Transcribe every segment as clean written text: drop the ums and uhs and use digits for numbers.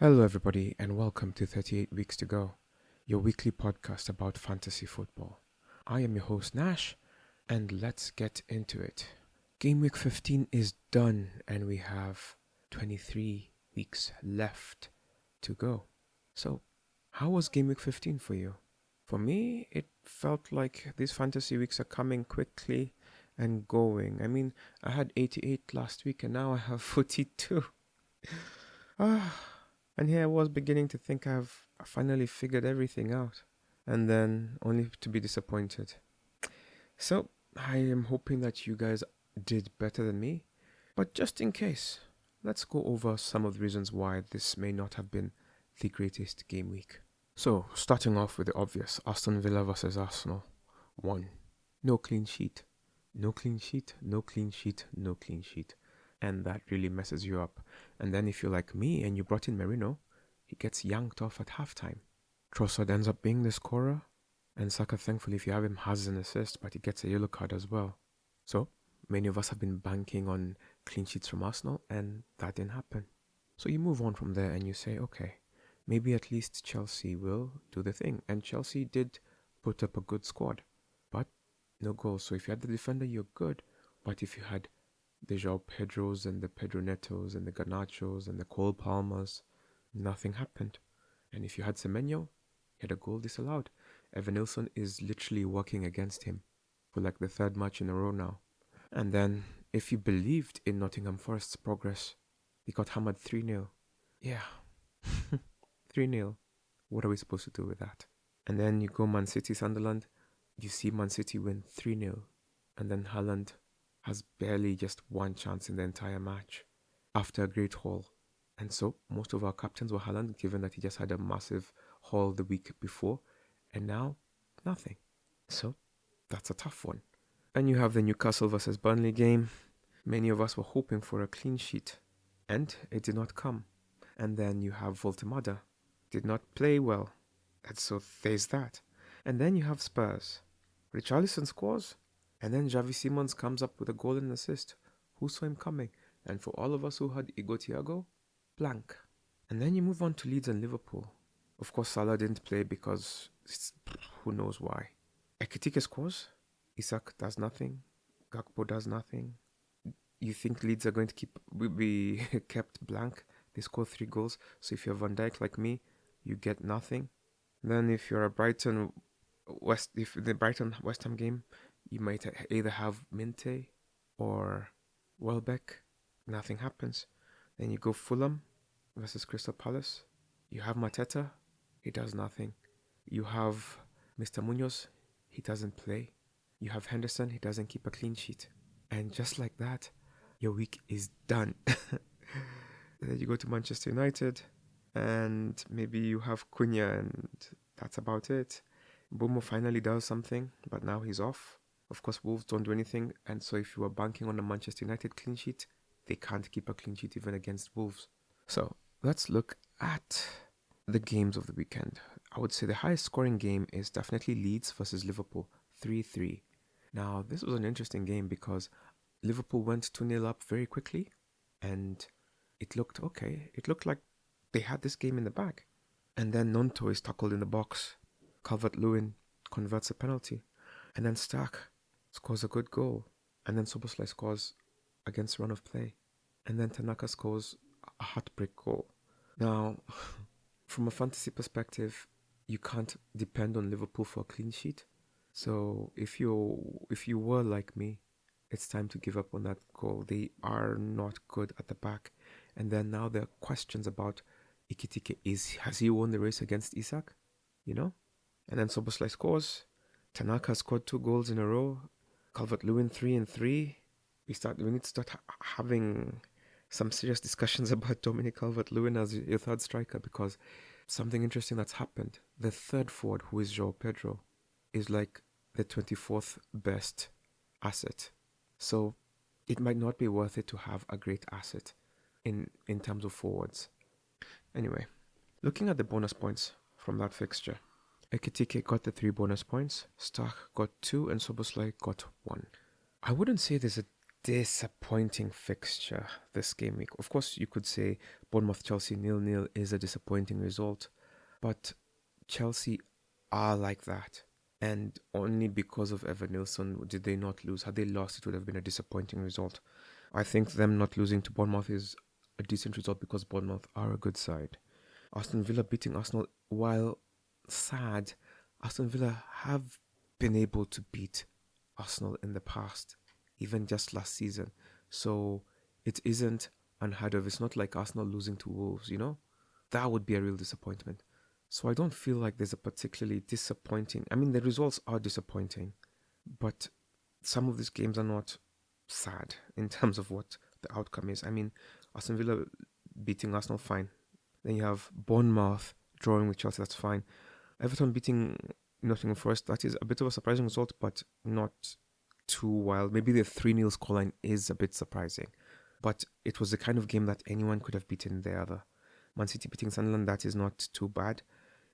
Hello, everybody, and welcome to 38 Weeks to Go, your weekly podcast about fantasy football. I am your host, Nash, and let's get into it. Gameweek 15 is done, and we have 23 weeks left to go. So, how was Gameweek 15 for you? For me, it felt like these fantasy weeks are coming quickly and going. I had 88 last week, and now I have 42. And here I was beginning to think I've finally figured everything out, and then only to be disappointed. So, I am hoping that you guys did better than me, but just in case, let's go over some of the reasons why this may not have been the greatest game week. So, starting off with the obvious, Aston Villa versus Arsenal. 1. No clean sheet. No clean sheet, no clean sheet, no clean sheet. And that really messes you up. And then if you're like me and you brought in Merino, he gets yanked off at halftime. Trossard ends up being the scorer, and Saka, thankfully, if you have him, has an assist, but he gets a yellow card as well. So, many of us have been banking on clean sheets from Arsenal, and that didn't happen. So you move on from there and you say, okay, maybe at least Chelsea will do the thing. And Chelsea did put up a good squad, but no goals. So if you had the defender, you're good. But if you had the João Pedros and the Pedro Netos and the Garnachos and the Cole Palmers, nothing happened. And if you had Semenyo, he had a goal disallowed. Evan Nilsson is literally working against him for like the third match in a row now. And then, if you believed in Nottingham Forest's progress, he got hammered 3-0. Yeah, 3-0. What are we supposed to do with that? And then you go Man City, Sunderland, you see Man City win 3-0. And then Haaland has barely just one chance in the entire match after a great haul. And so most of our captains were Haaland, given that he just had a massive haul the week before, and now nothing. So that's a tough one. And you have the Newcastle versus Burnley game. Many of us were hoping for a clean sheet, and it did not come. And then you have Voltemada, did not play well, and so there's that. And then you have Spurs. Richarlison scores, and then Xavi Simons comes up with a goal and assist. Who saw him coming? And for all of us who had Igor Thiago, blank. And then you move on to Leeds and Liverpool. Of course, Salah didn't play because who knows why. Ekitike scores. Isak does nothing. Gakpo does nothing. You think Leeds are going to be kept blank? They score 3 goals. So if you're Van Dijk like me, you get nothing. Then if you're a if the Brighton West Ham game, you might either have Minte or Welbeck. Nothing happens. Then you go Fulham versus Crystal Palace. You have Mateta. He does nothing. You have Mr. Munoz. He doesn't play. You have Henderson. He doesn't keep a clean sheet. And just like that, your week is done. Then you go to Manchester United, and maybe you have Cunha, and that's about it. Mbeumo finally does something, but now he's off. Of course, Wolves don't do anything, and so if you were banking on a Manchester United clean sheet, they can't keep a clean sheet even against Wolves. So let's look at the games of the weekend. I would say the highest scoring game is definitely Leeds versus Liverpool, 3-3. Now, this was an interesting game because Liverpool went 2-0 up very quickly, and it looked okay. It looked like they had this game in the bag. And then Nonto is tackled in the box. Calvert-Lewin converts a penalty. And then Stark scores a good goal. And then Szoboszlai scores against run of play. And then Tanaka scores a heartbreak goal. Now, from a fantasy perspective, you can't depend on Liverpool for a clean sheet. So if you were like me, it's time to give up on that goal. They are not good at the back. And then now there are questions about Ekitike. Has he won the race against Isak? And then Szoboszlai scores. Tanaka scored 2 goals in a row. Calvert-Lewin 3-3. We need to start having some serious discussions about Dominic Calvert-Lewin as your third striker, because something interesting that's happened. The third forward, who is João Pedro, is like the 24th best asset. So it might not be worth it to have a great asset in terms of forwards. Anyway, looking at the bonus points from that fixture, Ekitike got the 3 bonus points, Stark got 2, and Szoboszlai got 1. I wouldn't say there's a disappointing fixture this game week. Of course, you could say Bournemouth-Chelsea 0-0 is a disappointing result, but Chelsea are like that. And only because of Evan Nilsson did they not lose. Had they lost, it would have been a disappointing result. I think them not losing to Bournemouth is a decent result because Bournemouth are a good side. Aston Villa beating Arsenal, while sad, Aston Villa have been able to beat Arsenal in the past, even just last season. So it isn't unheard of. It's not like Arsenal losing to Wolves, you know? That would be a real disappointment. So I don't feel like there's a particularly disappointing... I mean, the results are disappointing, but some of these games are not sad in terms of what the outcome is. I mean, Aston Villa beating Arsenal, fine. Then you have Bournemouth drawing with Chelsea, that's fine. Everton beating Nottingham Forest, that is a bit of a surprising result, but not too wild. Maybe the 3-0 scoreline is a bit surprising, but it was the kind of game that anyone could have beaten the other. Man City beating Sunderland, that is not too bad.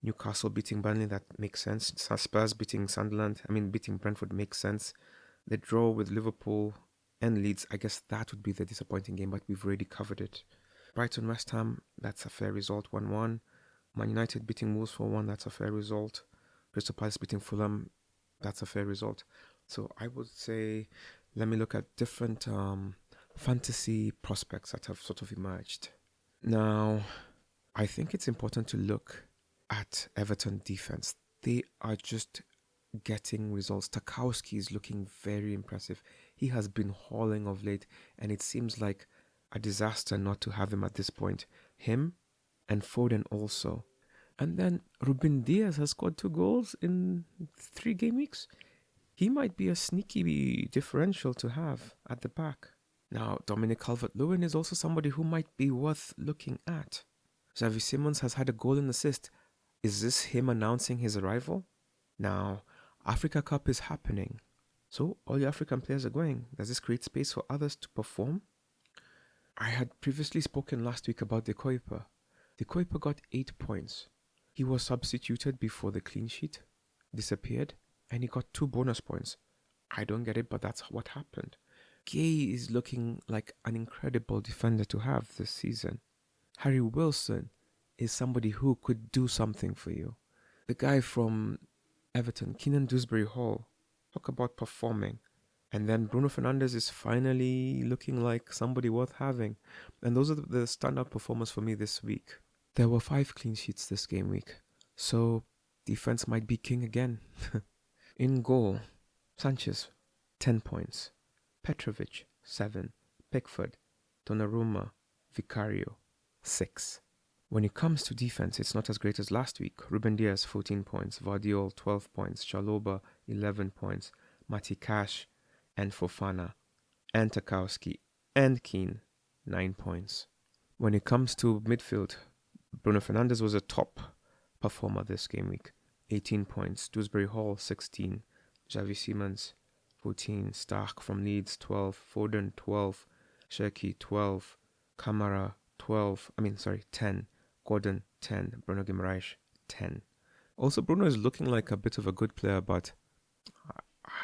Newcastle beating Burnley, that makes sense. Spurs beating beating Brentford makes sense. The draw with Liverpool and Leeds, I guess that would be the disappointing game, but we've already covered it. Brighton West Ham, that's a fair result, 1-1. Man United beating Wolves 4-1, that's a fair result. Crystal Palace beating Fulham, that's a fair result. So I would say, let me look at different fantasy prospects that have sort of emerged. Now, I think it's important to look at Everton defense. They are just getting results. Tarkowski is looking very impressive. He has been hauling of late, and it seems like a disaster not to have him at this point. Him and Foden also. And then Ruben Diaz has scored 2 goals in 3 game weeks. He might be a sneaky differential to have at the back. Now, Dominic Calvert-Lewin is also somebody who might be worth looking at. Xavi Simons has had a goal and assist. Is this him announcing his arrival? Now, Africa Cup is happening. So, all your African players are going. Does this create space for others to perform? I had previously spoken last week about De Kuyper. De Kuyper got 8 points. He was substituted before the clean sheet disappeared, and he got 2 bonus points. I don't get it, but that's what happened. Gay is looking like an incredible defender to have this season. Harry Wilson is somebody who could do something for you. The guy from Everton, Keenan Dewsbury-Hall, talk about performing. And then Bruno Fernandes is finally looking like somebody worth having. And those are the standout performers for me this week. There were 5 clean sheets this game week, so defense might be king again. In goal, Sanchez, 10 points. Petrovic, 7. Pickford, Donnarumma, Vicario, 6. When it comes to defense, it's not as great as last week. Ruben Diaz, 14 points. Vardiol, 12 points. Chalobah, 11 points. Mati Cash and Fofana and Tarkowski and Keane, 9 points. When it comes to midfield, Bruno Fernandes was a top performer this game week. 18 points. Dewsbury-Hall, 16. Xavi Simons, 14. Stark from Leeds, 12. Foden, 12. Cherki, 12. Kamara, 10. Gordon, 10. Bruno Guimaraes, 10. Also, Bruno is looking like a bit of a good player, but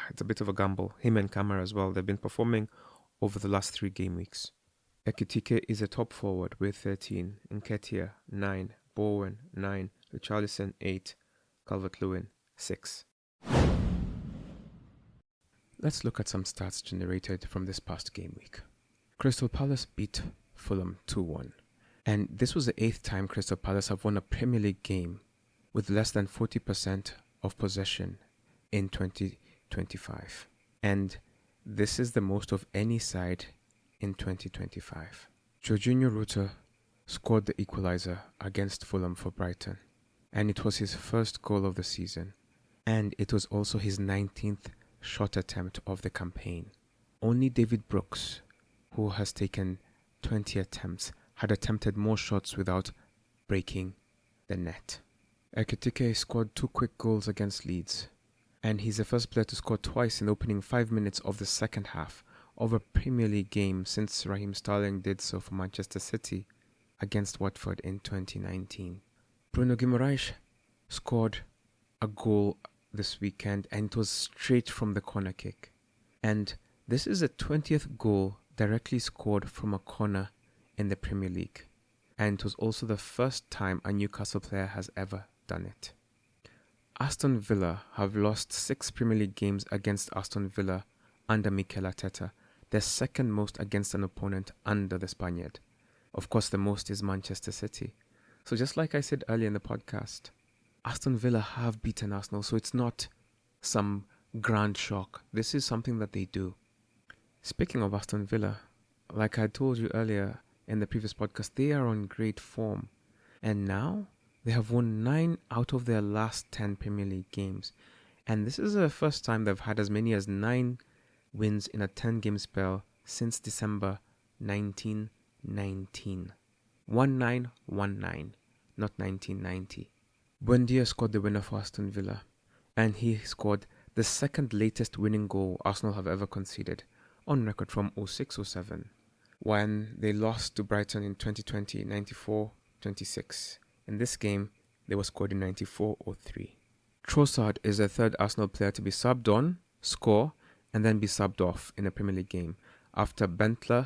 it's a bit of a gamble. Him and Kamara as well. They've been performing over the last 3 game weeks. Ekitike is a top forward with 13. Nketiah, 9. Bowen, 9. Richarlison, 8. Calvert-Lewin, 6. Let's look at some stats generated from this past game week. Crystal Palace beat Fulham 2-1. And this was the 8th time Crystal Palace have won a Premier League game with less than 40% of possession in 2025. And this is the most of any side in 2025. Jorginho Rutter scored the equalizer against Fulham for Brighton, and it was his first goal of the season, and it was also his 19th shot attempt of the campaign. Only David Brooks, who has taken 20 attempts, had attempted more shots without breaking the net. Ekitike scored 2 quick goals against Leeds, and he's the first player to score twice in the opening 5 minutes of the second half of a Premier League game since Raheem Sterling did so for Manchester City against Watford in 2019. Bruno Guimaraes scored a goal this weekend, and it was straight from the corner kick. And This is the 20th goal directly scored from a corner in the Premier League, and it was also the first time a Newcastle player has ever done it. Aston Villa have lost 6 Premier League games against Aston Villa under Mikel Arteta, their second most against an opponent under the Spaniard. Of course, the most is Manchester City. So just like I said earlier in the podcast, Aston Villa have beaten Arsenal, so it's not some grand shock. This is something that they do. Speaking of Aston Villa, like I told you earlier in the previous podcast, they are on great form. And now they have won 9 out of their last 10 Premier League games. And this is the first time they've had as many as 9 wins in a 10-game spell since December 1919. 1919, not 1990. Buendia scored the winner for Aston Villa, and he scored the second latest winning goal Arsenal have ever conceded, on record from 06-07, when they lost to Brighton in 2020, 94-26. In this game, they were scored in 94-03. Trossard is the third Arsenal player to be subbed on, score, and then be subbed off in a Premier League game, after Nicholas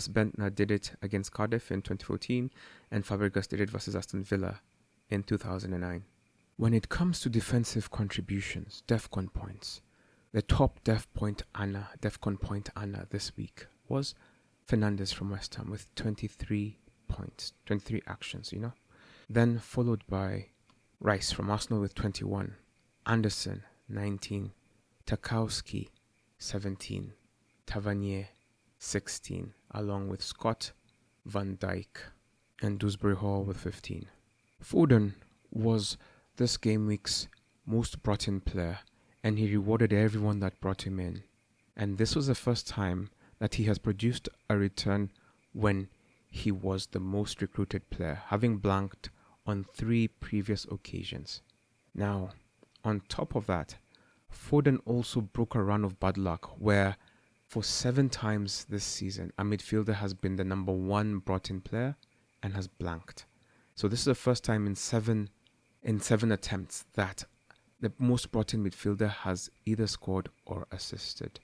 Bentner did it against Cardiff in 2014, and Fabregas did it versus Aston Villa in 2009. When it comes to defensive contributions, DEFCON points, the top DEFCON point Anna this week was Fernandes from West Ham with 23 points, 23 actions, Then followed by Rice from Arsenal with 21, Anderson 19, Tarkowski 17, Tavernier 16, along with Scott, Van Dijk, and Dewsbury Hall with 15. Foden was this game week's most brought in player, and he rewarded everyone that brought him in. And this was the first time that he has produced a return when he was the most recruited player, having blanked on 3 previous occasions. Now, on top of that, Foden also broke a run of bad luck where for 7 times this season, a midfielder has been the number 1 brought-in player and has blanked. So this is the first time in seven attempts that the most brought-in midfielder has either scored or assisted.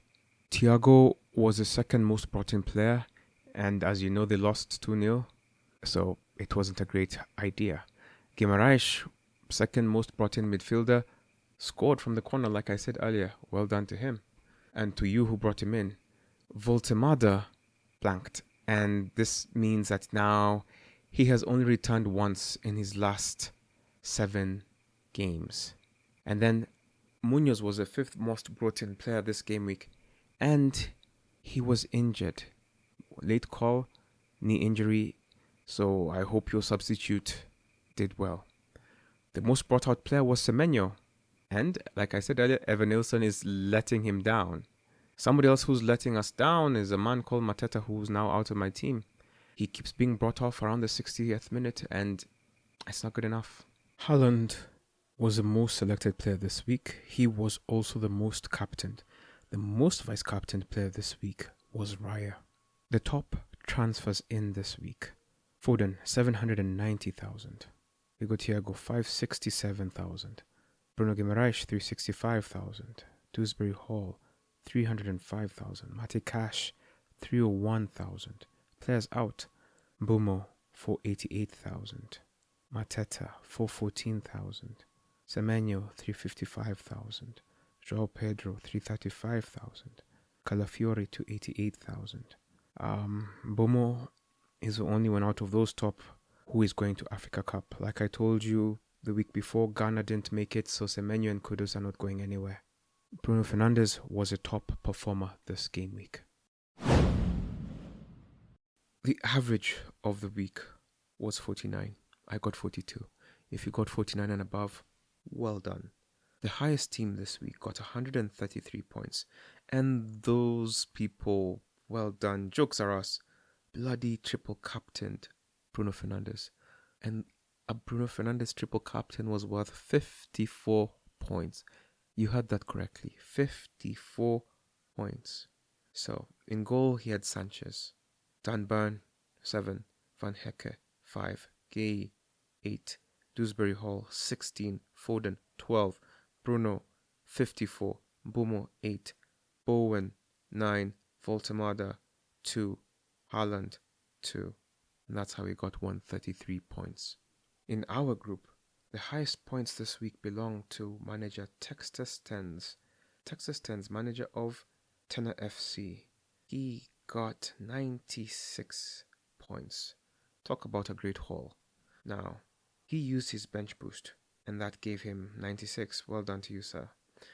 Thiago was the second most brought-in player, and as you know, they lost 2-0, so it wasn't a great idea. Gyokeres, second most brought-in midfielder, scored from the corner, like I said earlier. Well done to him. And to you who brought him in. Voltemada blanked. And this means that now he has only returned once in his last 7 games. And then Munoz was the 5th most brought in player this game week. And he was injured. Late call, knee injury. So I hope your substitute did well. The most brought out player was Semenyo. And, like I said earlier, Evan Nilsson is letting him down. Somebody else who's letting us down is a man called Mateta, who's now out of my team. He keeps being brought off around the 60th minute, and it's not good enough. Haaland was the most selected player this week. He was also the most captained. The most vice-captained player this week was Raya. The top transfers in this week. Foden, 790,000. Thiago, 567,000. Bruno Guimaraes, 365,000. Dewsbury Hall, 305,000. Mate Cash, 301,000. Players out. Mbeumo, 488,000. Mateta, 414,000. Semenyo, 355,000. João Pedro, 335,000. Calafiori, 288,000. Mbeumo is the only one out of those top who is going to Africa Cup. Like I told you the week before, Ghana didn't make it, so Semenyo and Kudus are not going anywhere. Bruno Fernandes was a top performer this game week. The average of the week was 49. I got 42. If you got 49 and above, well done. The highest team this week got 133 points. And those people, well done. Jokes are us. Bloody triple captained Bruno Fernandes. And a Bruno Fernandes triple captain was worth 54 points. You heard that correctly. 54 points. So, in goal, he had Sanchez. Dunburn, 7. Van Hecke, 5. Gay, 8. Dewsbury Hall, 16. Foden, 12. Bruno, 54. Mbeumo, 8. Bowen 9, Voltemada 2, Haaland 2. And that's how he got 133 points. In our group, the highest points this week belong to manager Texas Tens. Texas Tens, manager of Tenor FC. He got 96 points. Talk about a great haul. Now, he used his bench boost, and that gave him 96. Well done to you, sir.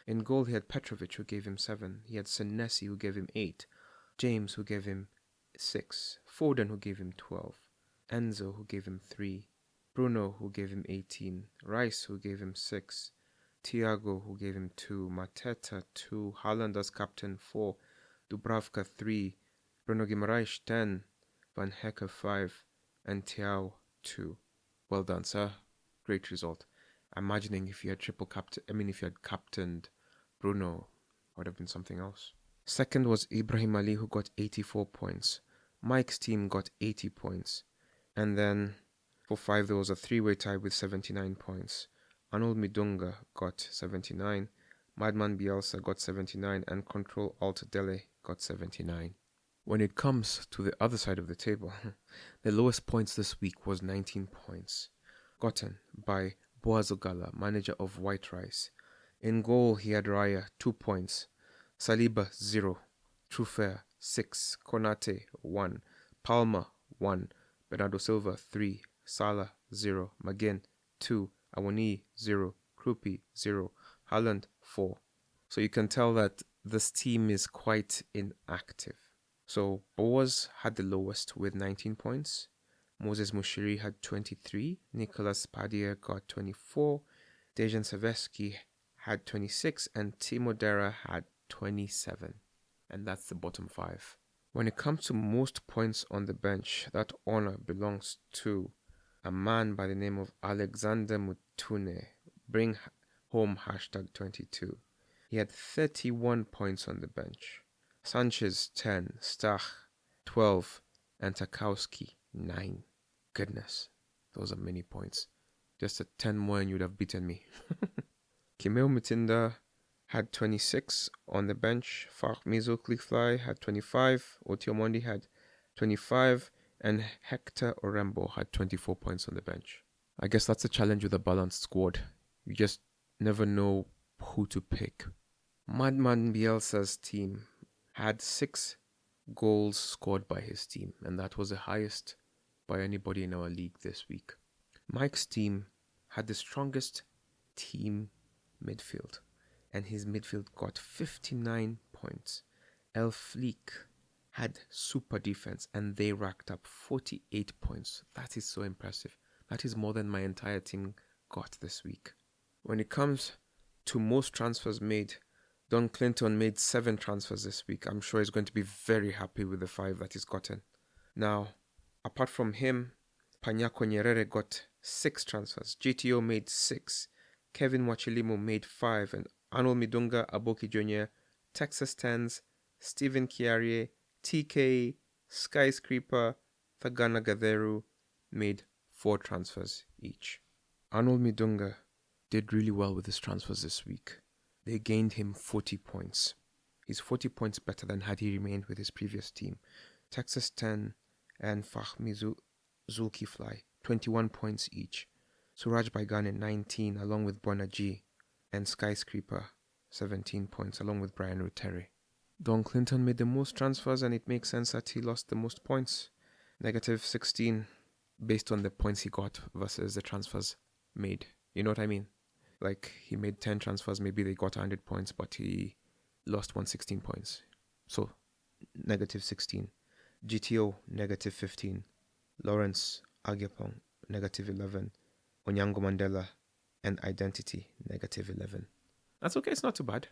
In goal, he had Petrovic, who gave him 7. He had Senesi, who gave him 8. James, who gave him 6. Foden, who gave him 12. Enzo, who gave him 3. Bruno, who gave him 18. Rice, who gave him 6. Thiago, who gave him 2. Mateta, 2. Haaland as captain, 4. Dubravka, 3. Bruno Guimaraes, 10. Van Hecke, 5. And Thiago, 2. Well done, sir. Great result. Imagining if you had if you had captained Bruno, would have been something else. Second was Ibrahim Ali, who got 84 points. Mike's team got 80 points. And then for 5, there was a 3-way tie with 79 points. Arnold Midunga got 79. Madman Bielsa got 79. And Control Alt Dele got 79. When it comes to the other side of the table, the lowest points this week was 19 points, gotten by Boaz Ogala, manager of White Rice. In goal, he had Raya, 2 points. Saliba, 0. Trufer, 6. Konate, 1. Palmer, 1. Bernardo Silva, 3. Salah, 0. Magin, 2. Awani, 0. Krupi, 0. Haaland, 4. So you can tell that this team is quite inactive. So Boaz had the lowest with 19 points. Moses Mushiri had 23. Nicolas Padia got 24. Dejan Savesky had 26. And Timo Dera had 27. And that's the bottom 5. When it comes to most points on the bench, that honor belongs to a man by the name of Alexander Mutune. Bring home #22. He had 31 points on the bench. Sanchez 10, Stach 12, and Tarkowski 9. Goodness, those are many points. Just 10 more and you'd have beaten me. Kimeo Mutinda had 26 on the bench. Fahmizo Clickfly had 25. Otiomondi had 25. And Hector Orembo had 24 points on the bench. I guess that's a challenge with a balanced squad. You just never know who to pick. Madman Bielsa's team had 6 goals scored by his team, and that was the highest by anybody in our league this week. Mike's team had the strongest team midfield, and his midfield got 59 points. El Fleek had super defense, and they racked up 48 points. That is so impressive. That is more than my entire team got this week. When it comes to most transfers made, Don Clinton made 7 transfers this week. I'm sure he's going to be very happy with the 5 that he's gotten. Now, apart from him, Panyako Nyerere got 6 transfers. GTO made 6. Kevin Wachilimo made 5. And Arnold Midunga, Aboki Jr., Texas Tens, Stephen Kiarie, TK, Skyscraper, Thagana Gatheru made 4 transfers each. Arnold Midunga did really well with his transfers this week. They gained him 40 points. He's 40 points better than had he remained with his previous team. Texas 10 and Fahmi Zulkifly, 21 points each. Suraj Baigane, 19, along with Bonaji. And Skyscraper, 17 points, along with Brian Rutere. Don Clinton made the most transfers, and it makes sense that he lost the most points. -16, based on the points he got versus the transfers made. You know what I mean? Like, he made 10 transfers, maybe they got 100 points, but he lost 116 points. So, -16. GTO, -15. Lawrence Agyapong, -11. Onyango Mandela and Identity, -11. That's okay, it's not too bad.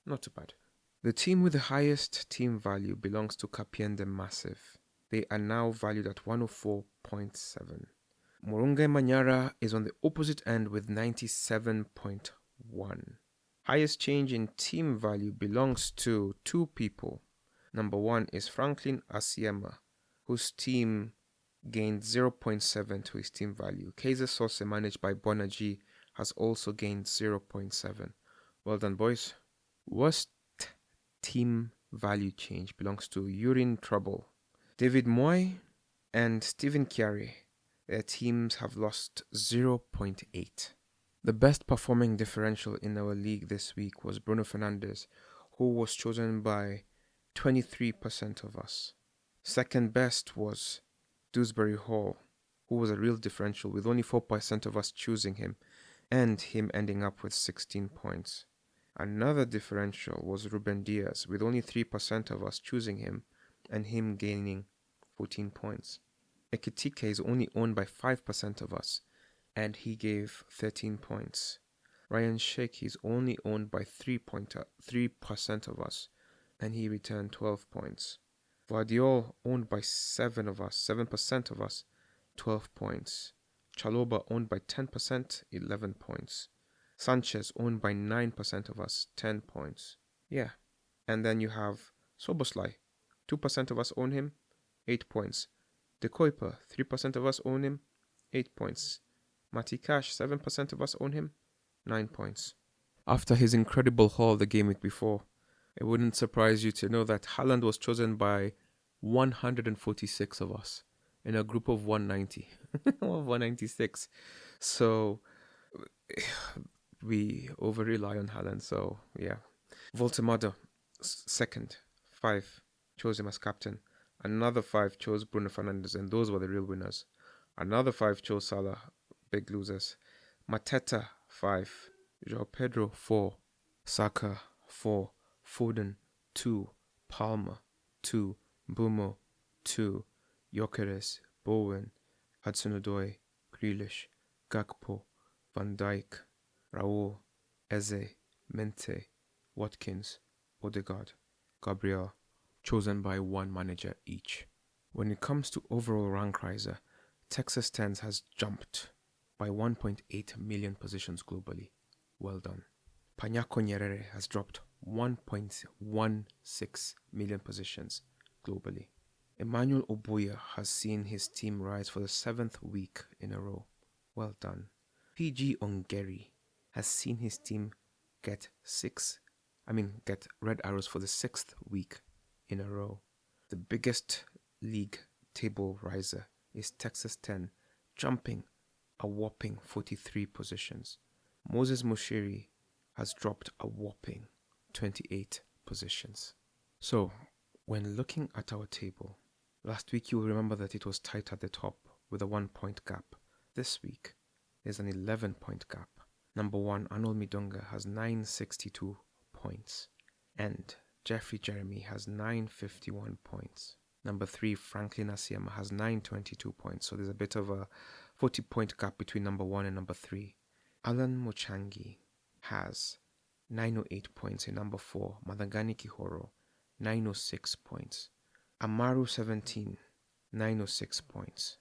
Not too bad. The team with the highest team value belongs to Capiende Massive. They are now valued at 104.7. Morunga Manyara is on the opposite end with 97.1. Highest change in team value belongs to 2 people. Number 1 is Franklin Asiema, whose team gained 0.7 to his team value. Kaiser Sose, managed by Bonaji, has also gained 0.7. Well done, boys. Worst team value change belongs to Urine Trouble. David Moy and Stephen Chiari, their teams have lost 0.8. The best performing differential in our league this week was Bruno Fernandes, who was chosen by 23% of us. Second best was Dewsbury Hall, who was a real differential with only 4% of us choosing him, and him ending up with 16 points. Another differential was Ruben Diaz, with only 3% of us choosing him, and him gaining 14 points. Ekitike is only owned by 5% of us, and he gave 13 points. Ryan Sheikh is only owned by 3% of us, and he returned 12 points. Vardiol owned by 7% of us, 12 points. Chaloba owned by 10%, 11 points. Sanchez owned by 9% of us, 10 points. Yeah. And then you have Soboslai. 2% of us own him, 8 points. De Kuiper, 3% of us own him, 8 points. Mati Cash, 7% of us own him, 9 points. After his incredible haul the game week before, it wouldn't surprise you to know that Haaland was chosen by 146 of us in a group of 190 or 196. So we over rely on Haaland. So yeah. Voltemado, second, 5 chose him as captain. Another 5 chose Bruno Fernandes, and those were the real winners. Another 5 chose Salah, big losers. Mateta, 5. João Pedro, 4. Saka, 4. Foden, 2. Palmer, 2. Mbeumo, 2. Gyokeres, Bowen, Hudson-Odoi, Grealish, Gakpo, Van Dijk, Raul, Eze, Mente, Watkins, Odegaard, Gabriel, chosen by one manager each. When it comes to overall rank riser, Texas Tens has jumped by 1.8 million positions globally. Well done. Panyako Nyerere has dropped 1.16 million positions globally. Emmanuel Obuya has seen his team rise for the 7th week in a row. Well done. PG Ongeri has seen his team get red arrows for the 6th week in a row. The biggest league table riser is Texas 10, jumping a whopping 43 positions. Moses Moshiri has dropped a whopping 28 positions. So, when looking at our table, last week you will remember that it was tight at the top with a 1-point gap. This week, there's an 11-point gap. Number 1, Arnold Midonga has 962 points, and Jeffrey Jeremy has 951 points. Number 3, Franklin Asiama has 922 points, so there's a bit of a 40-point gap between number 1 and number 3. Alan Mochangi has 908 points in number 4. Madangani Kihoro, 906 points. Amaru 17, 906 points.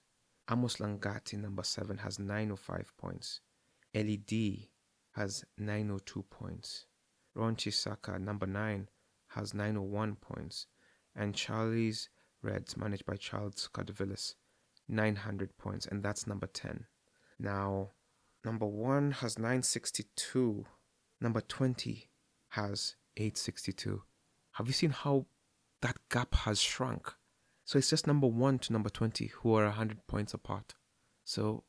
Amos Langati, number 7, has 905 points. LED has 902 points. Ron Chisaka, number 9, has 901 points. And Charlie's Reds, managed by Charles Cardavillis, 900 points, and that's number 10. Now, number 1 has 962. Number 20 has 862. Have you seen how that gap has shrunk? So it's just number 1 to number 20 who are 100 points apart. So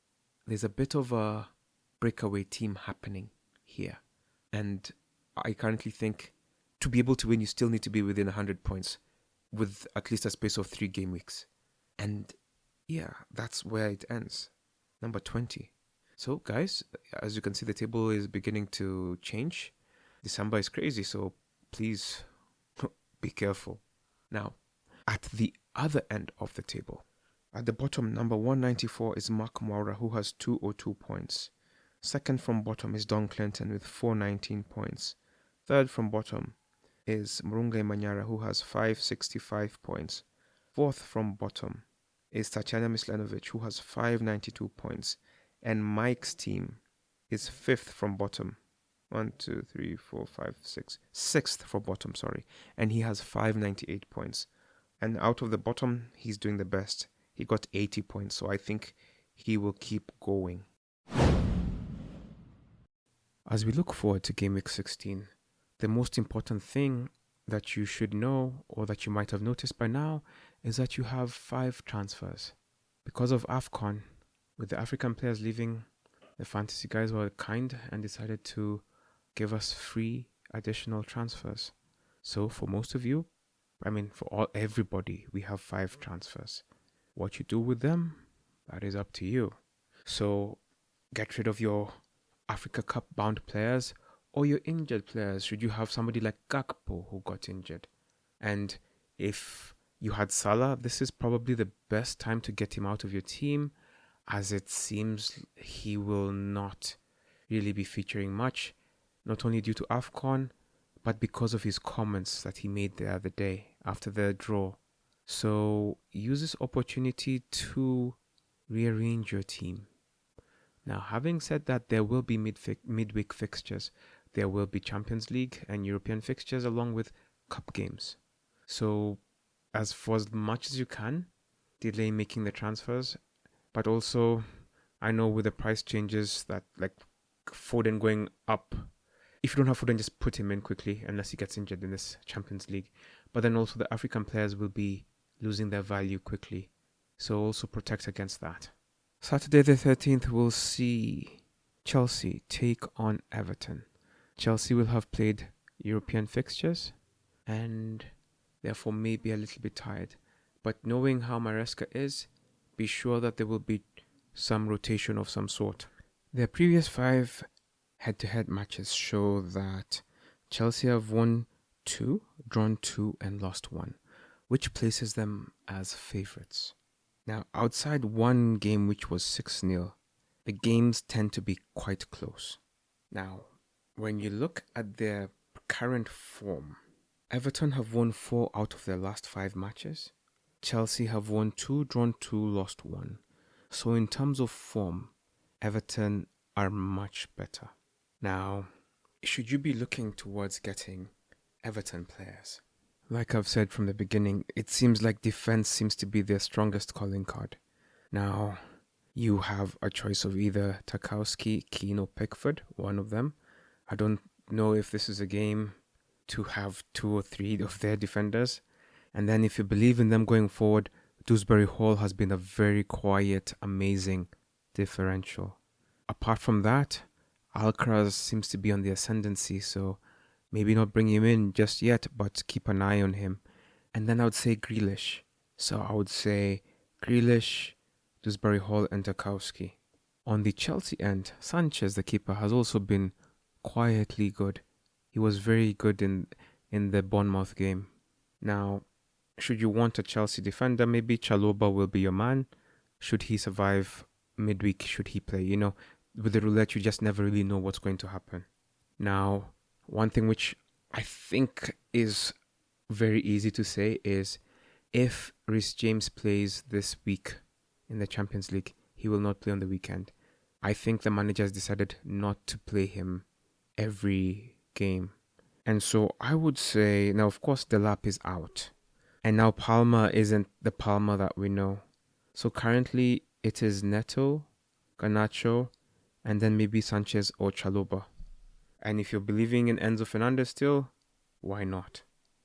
there's a bit of a breakaway team happening here. And I currently think to be able to win, you still need to be within 100 points with at least a space of 3 game weeks. And yeah, that's where it ends. Number 20. So guys, as you can see, the table is beginning to change. December is crazy, so please be careful. Now, at the other end of the table, at the bottom, number 194 is Mark Moura, who has 202 points. Second from bottom is Don Clinton with 419 points. Third from bottom is Murunga Manyara, who has 565 points. Fourth from bottom is Tatiana Mislenovic, who has 592 points. And Mike's team is 5th from bottom. 1, 2, 3, 4, 5, 6. 6th from bottom, sorry. And he has 598 points. And out of the bottom, he's doing the best. He got 80 points, so I think he will keep going. As we look forward to Game Week 16, the most important thing that you should know, or that you might have noticed by now, is that you have 5 transfers. Because of Afcon, with the African players leaving, the fantasy guys were kind and decided to give us free additional transfers. So for most of you, for everybody, we have 5 transfers. What you do with them, that is up to you. So get rid of your Africa Cup bound players or your injured players. Should you have somebody like Gakpo who got injured? And if you had Salah, this is probably the best time to get him out of your team, as it seems he will not really be featuring much, not only due to AFCON, but because of his comments that he made the other day after the draw. So use this opportunity to rearrange your team. Now, having said that, there will be midweek fixtures. There will be Champions League and European fixtures along with cup games. So for as much as you can, delay making the transfers. But also, I know with the price changes that, like Foden going up, if you don't have Foden, just put him in quickly unless he gets injured in this Champions League. But then also the African players will be losing their value quickly. So also protect against that. Saturday the 13th, we'll see Chelsea take on Everton. Chelsea will have played European fixtures and therefore may be a little bit tired. But knowing how Maresca is, be sure that there will be some rotation of some sort. Their previous 5 head-to-head matches show that Chelsea have won 2, drawn 2 and lost 1, which places them as favourites. Now, outside one game which was 6-0, the games tend to be quite close. Now, when you look at their current form, Everton have won 4 out of their last 5 matches. Chelsea have won 2, drawn 2, lost 1. So in terms of form, Everton are much better. Now, should you be looking towards getting Everton players? Like I've said from the beginning, it seems like defense seems to be their strongest calling card. Now, you have a choice of either Tarkowski, Keane or Pickford, one of them. I don't know if this is a game to have 2 or 3 of their defenders. And then if you believe in them going forward, Dewsbury Hall has been a very quiet, amazing differential. Apart from that, Alcaraz seems to be on the ascendancy, so maybe not bring him in just yet, but keep an eye on him. And then I would say Grealish. So I would say Grealish, Dewsbury Hall and Tarkowski. On the Chelsea end, Sanchez, the keeper, has also been quietly good. He was very good in the Bournemouth game. Now, should you want a Chelsea defender, maybe Chalobah will be your man. Should he survive midweek, should he play? With the roulette, you just never really know what's going to happen. Now, one thing which I think is very easy to say is if Reece James plays this week in the Champions League, he will not play on the weekend. I think the manager has decided not to play him every game. And so I would say, now of course Delap is out. And now Palmer isn't the Palmer that we know. So currently it is Neto, Garnacho, and then maybe Sanchez or Chalobah. And if you're believing in Enzo Fernandes still, why not?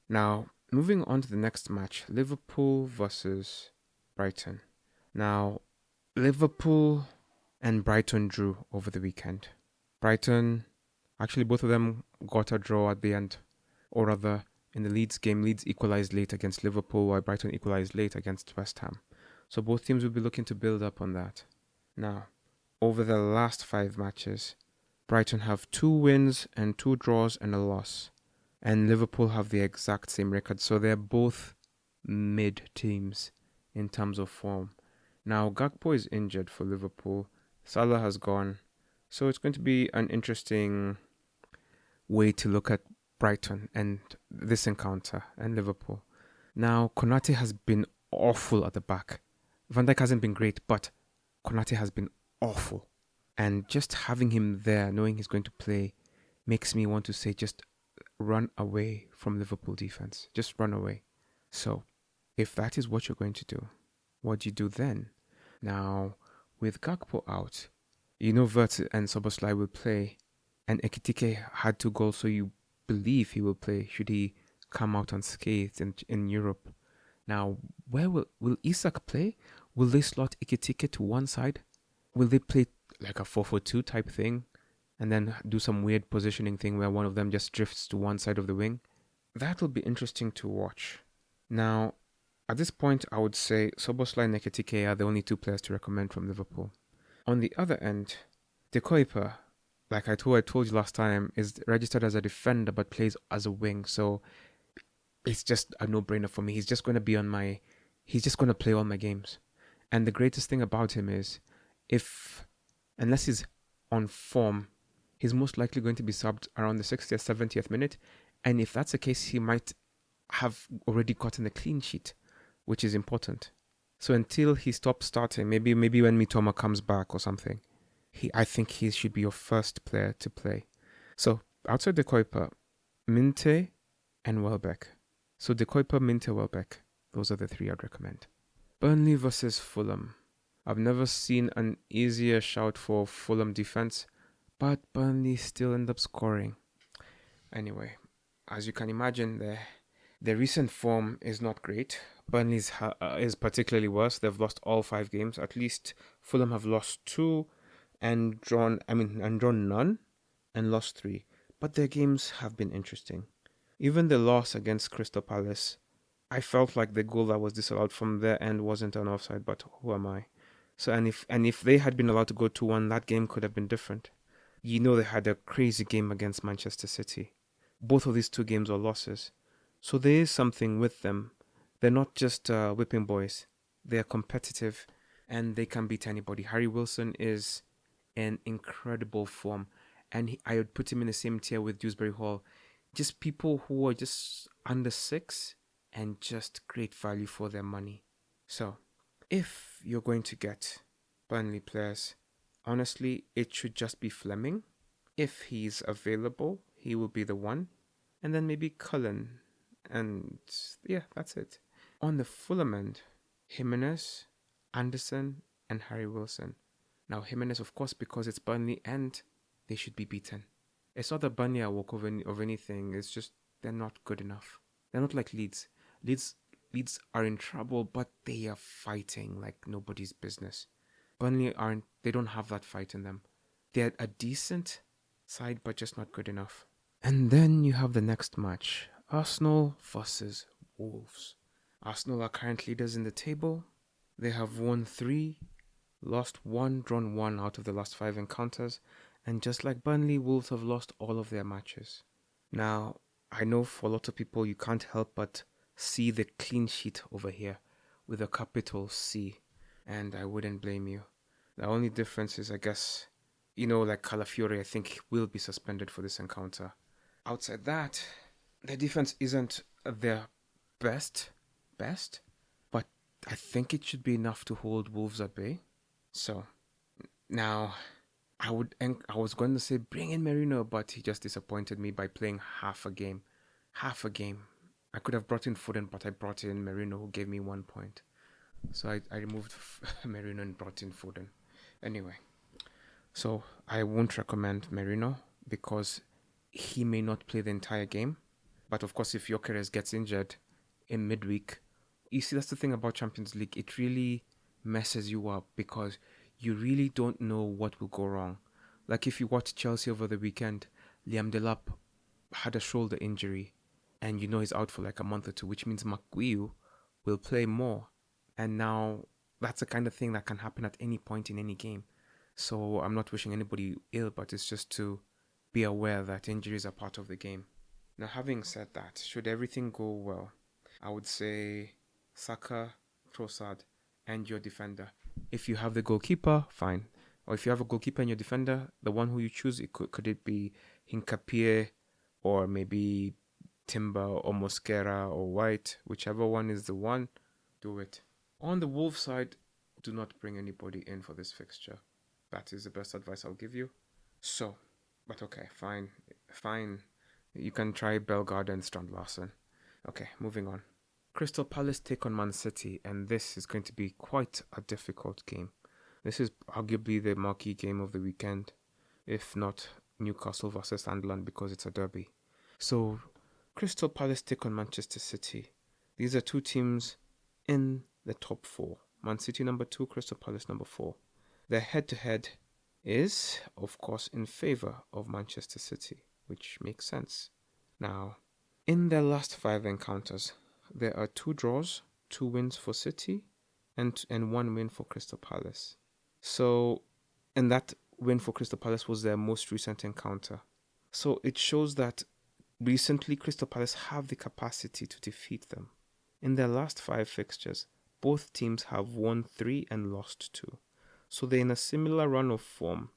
Now, moving on to the next match, Liverpool versus Brighton. Now, Liverpool and Brighton drew over the weekend. Brighton, actually both of them got a draw at the end. Or rather, in the Leeds game, Leeds equalised late against Liverpool, while Brighton equalised late against West Ham. So both teams will be looking to build up on that. Now, over the last 5 matches, Brighton have 2 wins and 2 draws and a loss. And Liverpool have the exact same record. So they're both mid teams in terms of form. Now, Gakpo is injured for Liverpool. Salah has gone. So it's going to be an interesting way to look at Brighton and this encounter and Liverpool. Now, Konate has been awful at the back. Van Dijk hasn't been great, but Konate has been awful. And just having him there, knowing he's going to play, makes me want to say just run away from Liverpool defense. Just run away. So, if that is what you're going to do, what do you do then? Now, with Gakpo out, Wirtz and Szoboszlai will play, and Ekitike had 2 goals, so you believe he will play should he come out unscathed in Europe. Now, where will Isak play? Will they slot Ikitike to one side? Will they play like a 4-4-2 type thing and then do some weird positioning thing where one of them just drifts to one side of the wing? That will be interesting to watch. Now, at this point, I would say Szoboszlai and Ekitike are the only two players to recommend from Liverpool. On the other end, De Kuyper, like I told you last time, is registered as a defender but plays as a wing. So it's just a no-brainer for me. He's just going to play all my games. And the greatest thing about him is, unless he's on form, he's most likely going to be subbed around the 60th, 70th minute. And if that's the case, he might have already gotten a clean sheet, which is important. So until he stops starting, maybe when Mitoma comes back or something, I think he should be your first player to play. So outside De Kuyper, Minte and Welbeck. So De Kuyper, Minte, Welbeck. Those are the three I'd recommend. Burnley versus Fulham. I've never seen an easier shout for Fulham defense, but Burnley still end up scoring. Anyway, as you can imagine, their recent form is not great. Burnley's is particularly worse. They've lost all 5 games. At least Fulham have lost 2 and drawn none and lost 3. But their games have been interesting. Even the loss against Crystal Palace, I felt like the goal that was disallowed from their end wasn't an offside, but who am I? So and if they had been allowed to go 2-1, that game could have been different. They had a crazy game against Manchester City. Both of these 2 games were losses. So there is something with them. They're not just whipping boys. They are competitive and they can beat anybody. Harry Wilson is in incredible form. And I would put him in the same tier with Dewsbury Hall. Just people who are just under 6 and just great value for their money. So, if you're going to get Burnley players, honestly, it should just be Fleming. If he's available, he will be the one. And then maybe Cullen. And yeah, that's it. On the Fulham end, Jimenez, Anderson, and Harry Wilson. Now, Jimenez, of course, because it's Burnley and they should be beaten. It's not that Burnley are walk of anything. It's just they're not good enough. They're not like Leeds. Leeds are in trouble, but they are fighting like nobody's business. Burnley aren't. They don't have that fight in them. They're a decent side, but just not good enough. And then you have the next match. Arsenal versus Wolves. Arsenal are current leaders in the table. They have won 3, lost 1, drawn 1 out of the last 5 encounters. And just like Burnley, Wolves have lost all of their matches. Now, I know for a lot of people you can't help but see the clean sheet over here with a capital C. And I wouldn't blame you. The only difference is, I guess, like Calafiore, I think will be suspended for this encounter. Outside that, their defense isn't their best, but I think it should be enough to hold Wolves at bay. So, now, I was going to say bring in Merino, but he just disappointed me by playing half a game. I could have brought in Foden, but I brought in Merino, who gave me 1 point. So I removed Merino and brought in Foden. Anyway, so I won't recommend Merino because he may not play the entire game. But of course, if Gyokeres gets injured in midweek, you see, that's the thing about Champions League. It really messes you up because you really don't know what will go wrong. Like if you watch Chelsea over the weekend, Liam Delap had a shoulder injury and he's out for like a month or 2, which means Maguire will play more. And now that's the kind of thing that can happen at any point in any game. So I'm not wishing anybody ill, but it's just to be aware that injuries are part of the game. Now, having said that, should everything go well, I would say Saka, Trossard, and your defender. If you have the goalkeeper, fine. Or if you have a goalkeeper and your defender, the one who you choose, could it be Hincapie or maybe Timber or Mosquera or White, whichever one is the one, do it. On the Wolves side, do not bring anybody in for this fixture. That is the best advice I'll give you. So, but okay, fine. You can try Bellegarde and Strand Larsen. Okay, moving on. Crystal Palace take on Man City, and this is going to be quite a difficult game. This is arguably the marquee game of the weekend, if not Newcastle versus Sunderland, because it's a derby. So, Crystal Palace take on Manchester City. These are two teams in the top 4. Man City number 2, Crystal Palace number 4. Their head-to-head is, of course, in favour of Manchester City, which makes sense. Now, in their last 5 encounters, there are 2 draws, 2 wins for City, and 1 win for Crystal Palace. So, and that win for Crystal Palace was their most recent encounter. So it shows that recently Crystal Palace have the capacity to defeat them. In their last 5 fixtures, both teams have won 3 and lost 2. So they're in a similar run of form.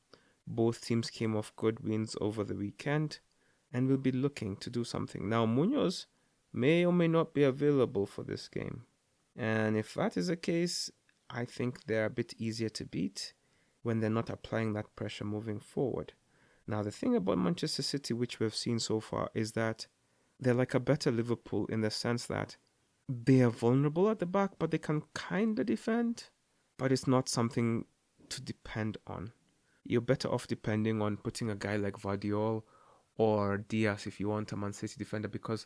Both teams came off good wins over the weekend and will be looking to do something. Now, Munoz may or may not be available for this game. And if that is the case, I think they're a bit easier to beat when they're not applying that pressure moving forward. Now, the thing about Manchester City, which we've seen so far, is that they're like a better Liverpool in the sense that they are vulnerable at the back, but they can kind of defend. But it's not something to depend on. You're better off depending on putting a guy like Vardiol or Diaz if you want a Man City defender, because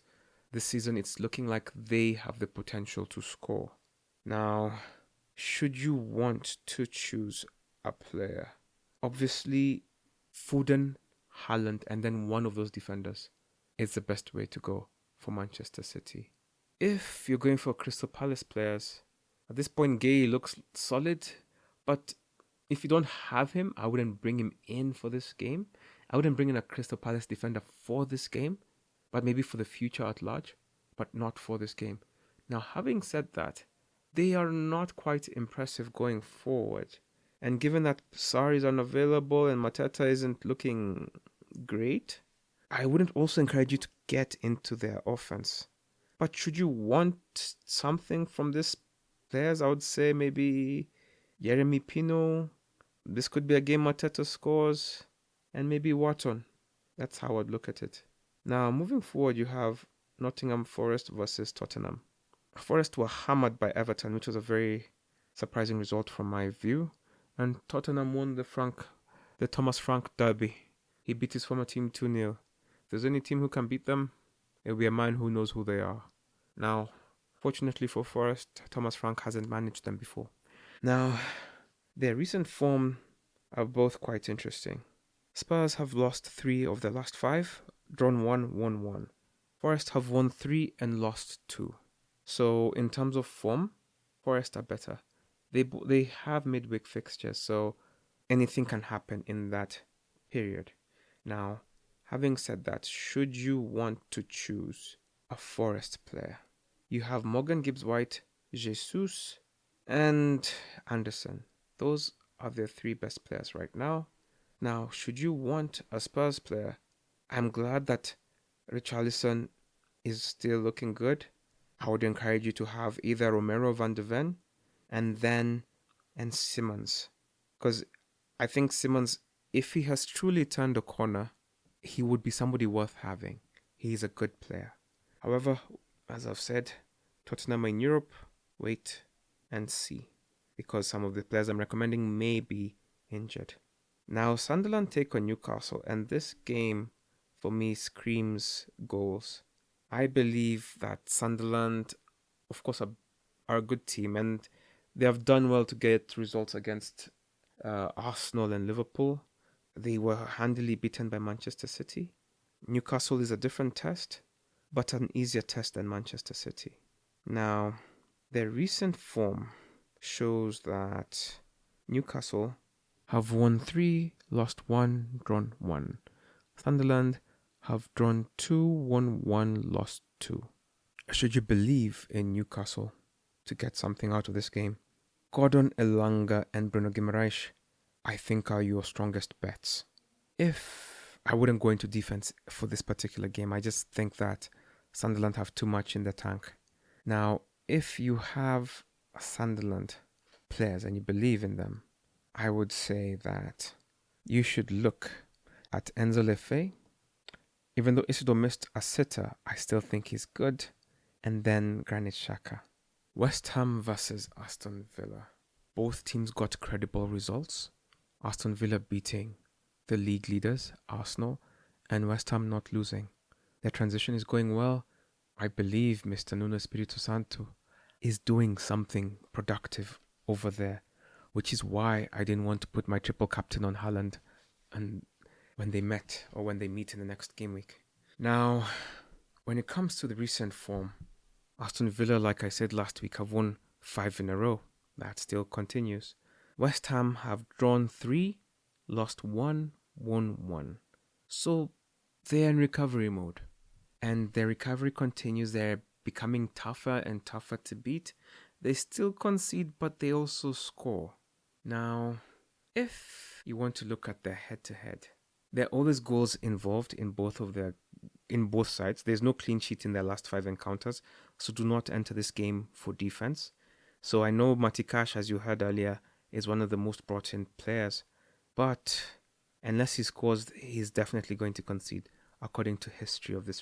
this season it's looking like they have the potential to score. Now, should you want to choose a player, obviously Foden, Haaland, and then one of those defenders is the best way to go for Manchester City. If you're going for Crystal Palace players, at this point Gay looks solid, but if you don't have him, I wouldn't bring him in for this game. I wouldn't bring in a Crystal Palace defender for this game, but maybe for the future at large, but not for this game. Now, having said that, they are not quite impressive going forward. And given that Sarri is unavailable and Mateta isn't looking great, I wouldn't also encourage you to get into their offense. But should you want something from these players, I would say maybe Jeremy Pino. This could be a game Mateta scores. And maybe Watson. That's how I'd look at it. Now, moving forward, you have Nottingham Forest versus Tottenham. Forest were hammered by Everton, which was a very surprising result from my view. And Tottenham won the Thomas Frank derby. He beat his former team 2-0. If there's any team who can beat them, it'll be a man who knows who they are. Now, fortunately for Forest, Thomas Frank hasn't managed them before. Now, their recent form are both quite interesting. Spurs have lost 3 of their last 5, drawn 1, won 1. Forest have won 3 and lost 2. So in terms of form, Forest are better. They have midweek fixtures, so anything can happen in that period. Now, having said that, should you want to choose a Forest player, you have Morgan Gibbs-White, Jesus, and Anderson. Those are their 3 best players right now. Now, should you want a Spurs player, I'm glad that Richarlison is still looking good. I would encourage you to have either Romero van de Ven and Simmons. Because I think Simmons, if he has truly turned a corner, he would be somebody worth having. He is a good player. However, as I've said, Tottenham in Europe, wait and see. Because some of the players I'm recommending may be injured. Now, Sunderland take on Newcastle, and this game, for me, screams goals. I believe that Sunderland, of course, are a good team, and they have done well to get results against Arsenal and Liverpool. They were handily beaten by Manchester City. Newcastle is a different test, but an easier test than Manchester City. Now, their recent form shows that Newcastle have won 3, lost 1, drawn 1. Sunderland have drawn 2, won 1, lost 2. Should you believe in Newcastle to get something out of this game, Gordon Elanga and Bruno Guimaraes, I think, are your strongest bets. If I wouldn't go into defense for this particular game, I just think that Sunderland have too much in the tank. Now, if you have Sunderland players and you believe in them, I would say that you should look at Enzo Lefebvre. Even though Isidore missed a sitter, I still think he's good. And then Granit Xhaka. West Ham versus Aston Villa. Both teams got credible results. Aston Villa beating the league leaders, Arsenal, and West Ham not losing. Their transition is going well. I believe Mr. Nuno Espirito Santo is doing something productive over there, which is why I didn't want to put my triple captain on Haaland and when they meet in the next game week. Now, when it comes to the recent form, Aston Villa, like I said last week, have won 5 in a row. That still continues. West Ham have drawn 3, lost 1, won 1. So they're in recovery mode. And their recovery continues. They're becoming tougher and tougher to beat. They still concede, but they also score. Now, if you want to look at their head-to-head, there are always goals involved in both sides. There's no clean sheet in their last 5 encounters, so do not enter this game for defense. So I know Matikash, as you heard earlier, is one of the most brought-in players, but unless he scores, he's definitely going to concede, according to history of this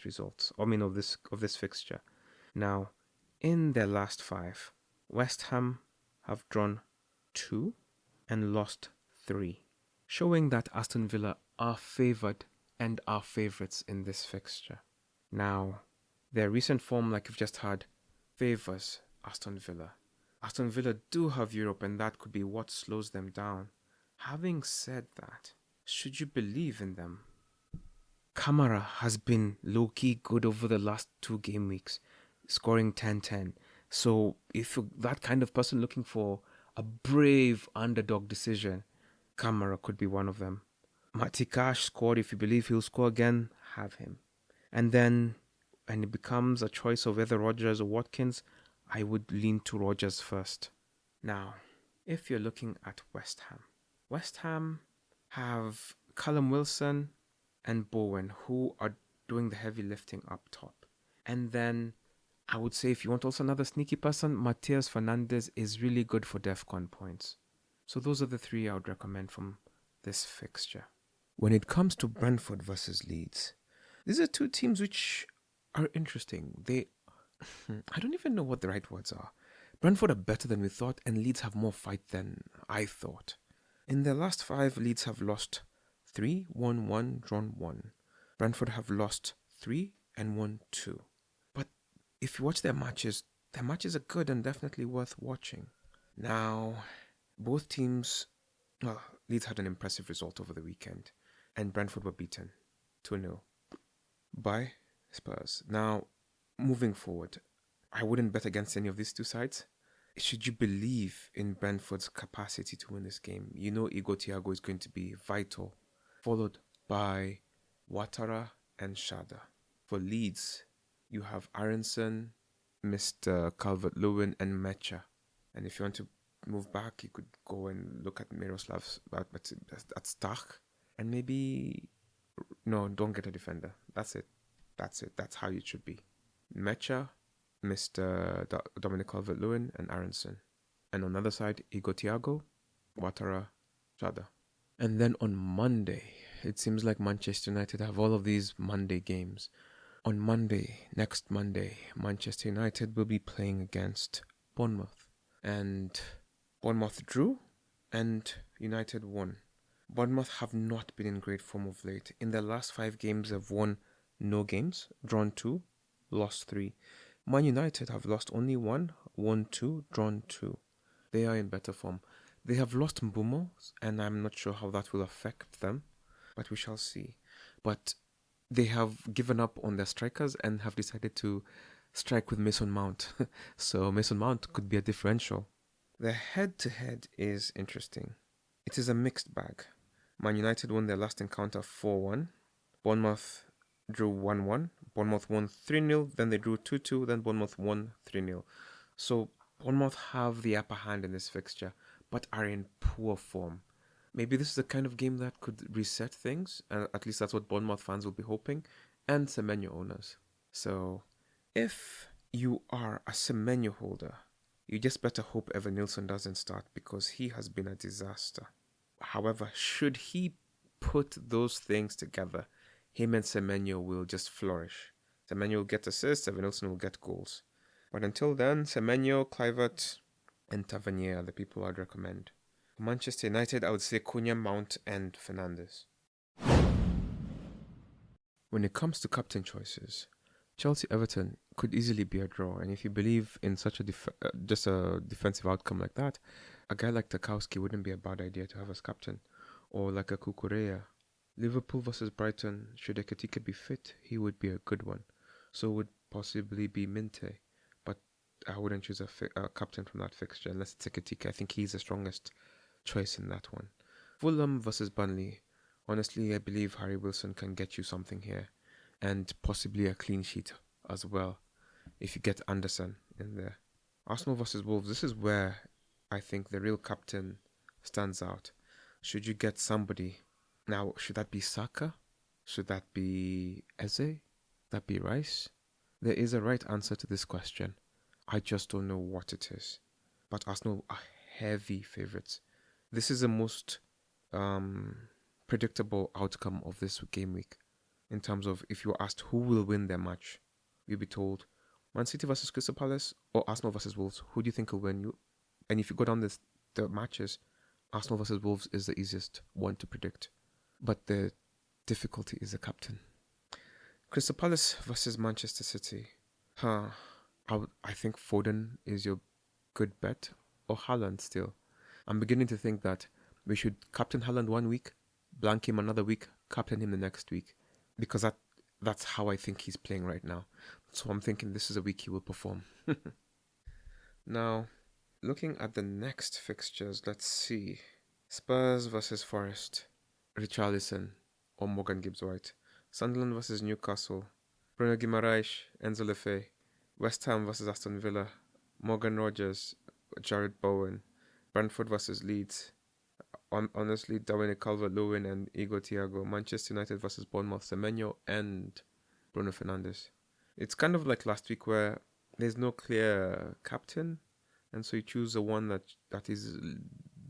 this fixture. Now, in their last 5, West Ham have drawn 2 and lost 3, showing that Aston Villa are favoured and are favourites in this fixture. Now, their recent form, like you've just heard, favours Aston Villa. Aston Villa do have Europe, and that could be what slows them down. Having said that, should you believe in them? Kamara has been low-key good over the last 2 game weeks, scoring 10-10. So if you're that kind of person looking for a brave underdog decision, Kamara could be one of them. Matikash scored. If you believe he'll score again, have him. And it becomes a choice of either Rodgers or Watkins, I would lean to Rodgers first. Now, if you're looking at West Ham have Callum Wilson and Bowen, who are doing the heavy lifting up top. And then I would say if you want also another sneaky person, Matheus Fernandes is really good for DEFCON points. So those are the 3 I would recommend from this fixture. When it comes to Brentford versus Leeds, these are 2 teams which are interesting. I don't even know what the right words are. Brentford are better than we thought, and Leeds have more fight than I thought. In their last 5, Leeds have lost 3, won 1, drawn 1. Brentford have lost 3 and won 2. But if you watch their matches are good and definitely worth watching. Now, both teams, Leeds had an impressive result over the weekend, and Brentford were beaten 2-0 by Spurs. Now, moving forward, I wouldn't bet against any of these 2 sides. Should you believe in Brentford's capacity to win this game, you know Igor Thiago is going to be vital, followed by Ouattara and Shada. For Leeds, you have Aronson, Mr. Calvert-Lewin, and Mecha. And if you want to move back, you could go and look at Miroslav at Stach. And maybe... No, don't get a defender. That's it. That's how it should be. Mecha, Mr. Dominic Calvert-Lewin, and Aronson. And on the other side, Igor Thiago, Ouattara, Shada. And then on Monday, it seems like Manchester United have all of these Monday games. On next Monday, Manchester United will be playing against Bournemouth. And Bournemouth drew and United won. Bournemouth have not been in great form of late. In their last 5 games, they've won no games, drawn 2, lost 3. Man United have lost only 1, won 2, drawn 2. They are in better form. They have lost Mbeumo, and I'm not sure how that will affect them, but we shall see. But they have given up on their strikers and have decided to strike with Mason Mount. So Mason Mount could be a differential. Their head-to-head is interesting. It is a mixed bag. Man United won their last encounter 4-1. Bournemouth drew 1-1. Bournemouth won 3-0, then they drew 2-2, then Bournemouth won 3-0. So Bournemouth have the upper hand in this fixture, but are in poor form. Maybe this is the kind of game that could reset things. At least that's what Bournemouth fans will be hoping, and Semenyo owners. So if you are a Semenyo holder, you just better hope Evan Nilsson doesn't start, because he has been a disaster. However, should he put those things together, him and Semenyo will just flourish. Semenyo will get assists, Evan Nilsson will get goals. But until then, Semenyo, Kluivert, and Tavernier are the people I'd recommend. For Manchester United, I would say Cunha, Mount, and Fernandes. When it comes to captain choices, Chelsea-Everton could easily be a draw. And if you believe in such a just a defensive outcome like that, a guy like Tarkowski wouldn't be a bad idea to have as captain. Or like a Kukureya. Liverpool versus Brighton, should Ekitike be fit, he would be a good one. So would possibly be Minte. But I wouldn't choose a captain from that fixture unless it's Ekitike. I think he's the strongest choice in that one. Fulham versus Burnley. Honestly, I believe Harry Wilson can get you something here. And possibly a clean sheet as well if you get Anderson in there. Arsenal versus Wolves. This is where I think the real captain stands out. Should you get somebody? Now, should that be Saka? Should that be Eze? Should that be Rice? There is a right answer to this question. I just don't know what it is. But Arsenal are heavy favourites. This is the most predictable outcome of this game week. In terms of if you were asked who will win their match, you'll be told Man City versus Crystal Palace or Arsenal versus Wolves. Who do you think will win? And if you go down the matches, Arsenal versus Wolves is the easiest one to predict. But the difficulty is the captain. Crystal Palace versus Manchester City. I think Foden is your good bet, or Haaland still. I'm beginning to think that we should captain Haaland 1 week, blank him another week, captain him the next week. Because that's how I think he's playing right now. So I'm thinking this is a week he will perform. Now, looking at the next fixtures, let's see. Spurs versus Forest. Richarlison or Morgan Gibbs-White. Sunderland versus Newcastle. Bruno Guimaraes, Enzo Lefebvre. West Ham versus Aston Villa. Morgan Rogers, Jared Bowen. Brentford versus Leeds. Honestly, Dominic Calvert-Lewin and Igor Thiago. Manchester United versus Bournemouth, Semenyo and Bruno Fernandes. It's kind of like last week where there's no clear captain, and so you choose the one that is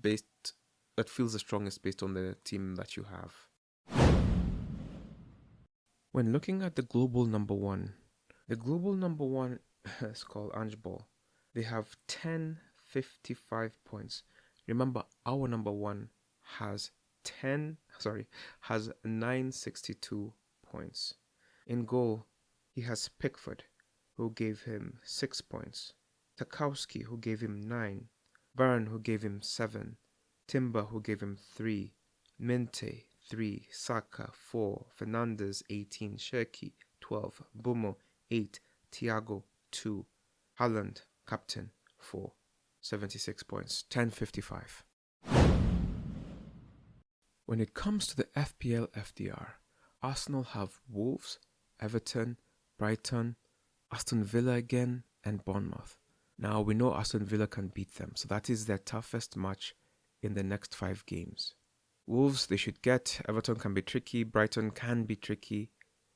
based, that feels the strongest based on the team that you have. When looking at the global number one is called Ange Ball. They have 1055 points. Remember, our number one has 962 points. In goal, he has Pickford, who gave him 6 points. Tarkowski, who gave him 9. Byrne, who gave him 7. Timber, who gave him 3. Minte, 3. Saka, 4. Fernandes, 18. Cherki, 12. Mbeumo, 8. Thiago, 2. Haaland, captain, 4. 76 points, 1055. When it comes to the FPL FDR, Arsenal have Wolves, Everton, Brighton, Aston Villa again, and Bournemouth. Now, we know Aston Villa can beat them, so that is their toughest match in the next 5 games. Wolves, they should get. Everton can be tricky, Brighton can be tricky,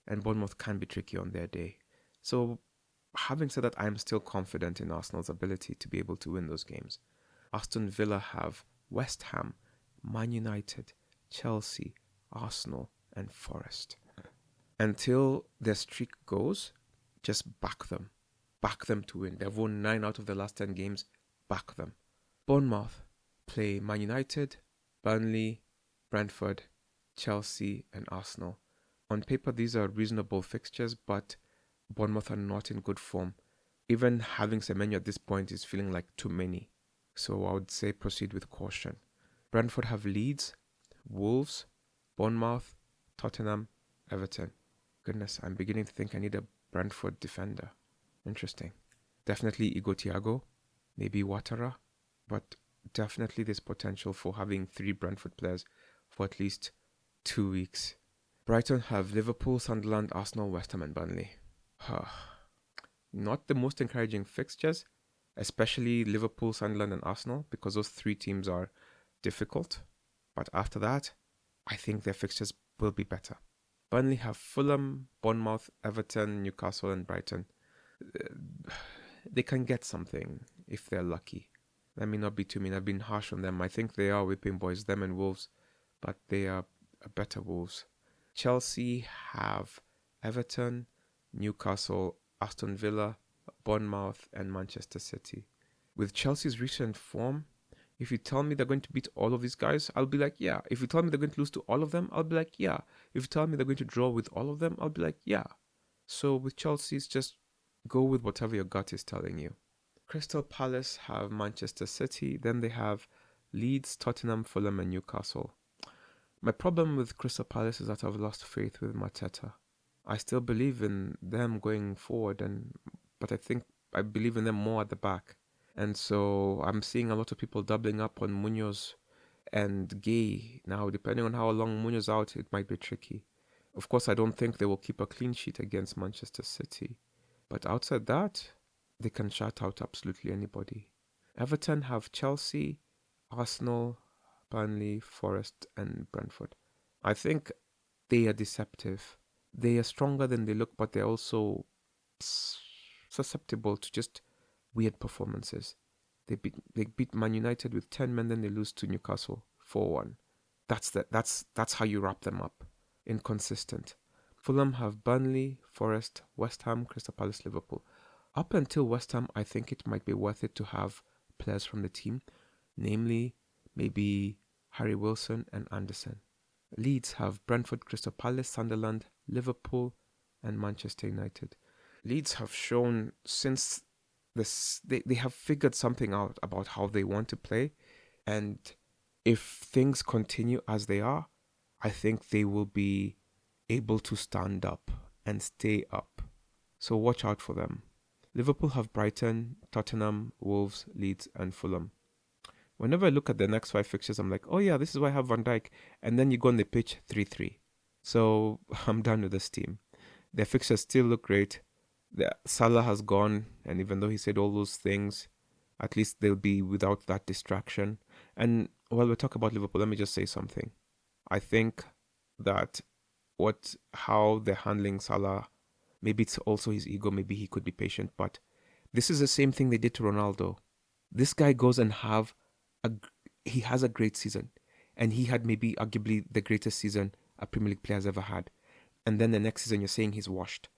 and Bournemouth can be tricky on their day. So, having said that, I'm still confident in Arsenal's ability to be able to win those games. Aston Villa have West Ham, Man United, Chelsea, Arsenal, and Forest. Until their streak goes, just back them. Back them to win. They've won 9 out of the last 10 games. Back them. Bournemouth play Man United, Burnley, Brentford, Chelsea, and Arsenal. On paper, these are reasonable fixtures, but Bournemouth are not in good form. Even having Semenyo at this point is feeling like too many. So I would say proceed with caution. Brentford have Leeds, Wolves, Bournemouth, Tottenham, Everton. Goodness, I'm beginning to think I need a Brentford defender. Interesting. Definitely Igor Thiago, maybe Ouattara, but definitely there's potential for having 3 Brentford players for at least 2 weeks. Brighton have Liverpool, Sunderland, Arsenal, West Ham, and Burnley. Not the most encouraging fixtures, especially Liverpool, Sunderland, and Arsenal, because those 3 teams are difficult. But after that, I think their fixtures will be better. Burnley have Fulham, Bournemouth, Everton, Newcastle, and Brighton. They can get something if they're lucky. Let me not be too mean. I've been harsh on them. I think they are whipping boys, them and Wolves, but they are better Wolves. Chelsea have Everton, Newcastle, Aston Villa, Bournemouth, and Manchester City. With Chelsea's recent form, If you tell me they're going to beat all of these guys, I'll be like, yeah. If you tell me they're going to lose to all of them, I'll be like, yeah. If you tell me they're going to draw with all of them, I'll be like, yeah. So with Chelsea, it's just go with whatever your gut is telling you. Crystal Palace have Manchester City. Then they have Leeds, Tottenham, Fulham, and Newcastle. My problem with Crystal Palace is that I've lost faith with Mateta. I still believe in them going forward, but I think I believe in them more at the back. And so I'm seeing a lot of people doubling up on Munoz and Gay. Now, depending on how long Munoz out, it might be tricky. Of course, I don't think they will keep a clean sheet against Manchester City. But outside that, they can shut out absolutely anybody. Everton have Chelsea, Arsenal, Burnley, Forest, and Brentford. I think they are deceptive. They are stronger than they look, but they're also susceptible to just weird performances. They beat Man United with 10 men, then they lose to Newcastle 4-1. That's how you wrap them up. Inconsistent. Fulham have Burnley, Forest, West Ham, Crystal Palace, Liverpool. Up until West Ham, I think it might be worth it to have players from the team, namely maybe Harry Wilson and Anderson. Leeds have Brentford, Crystal Palace, Sunderland, Liverpool, and Manchester United. Leeds have shown since this, they have figured something out about how they want to play, and if things continue as they are, I think they will be able to stand up and stay up. So watch out for them. Liverpool have Brighton, Tottenham, Wolves, Leeds, and Fulham. Whenever I look at the next 5 fixtures, I'm like, oh yeah, this is why I have Van Dijk. And then you go on the pitch 3-3. So I'm done with this team. Their fixtures still look great. Salah has gone, and even though he said all those things, at least they'll be without that distraction. And while we talk about Liverpool, let me just say something. I think that how they're handling Salah, maybe it's also his ego, maybe he could be patient, but this is the same thing they did to Ronaldo. This guy goes and he has a great season, and he had maybe arguably the greatest season a Premier League player has ever had. And then the next season you're saying he's washed.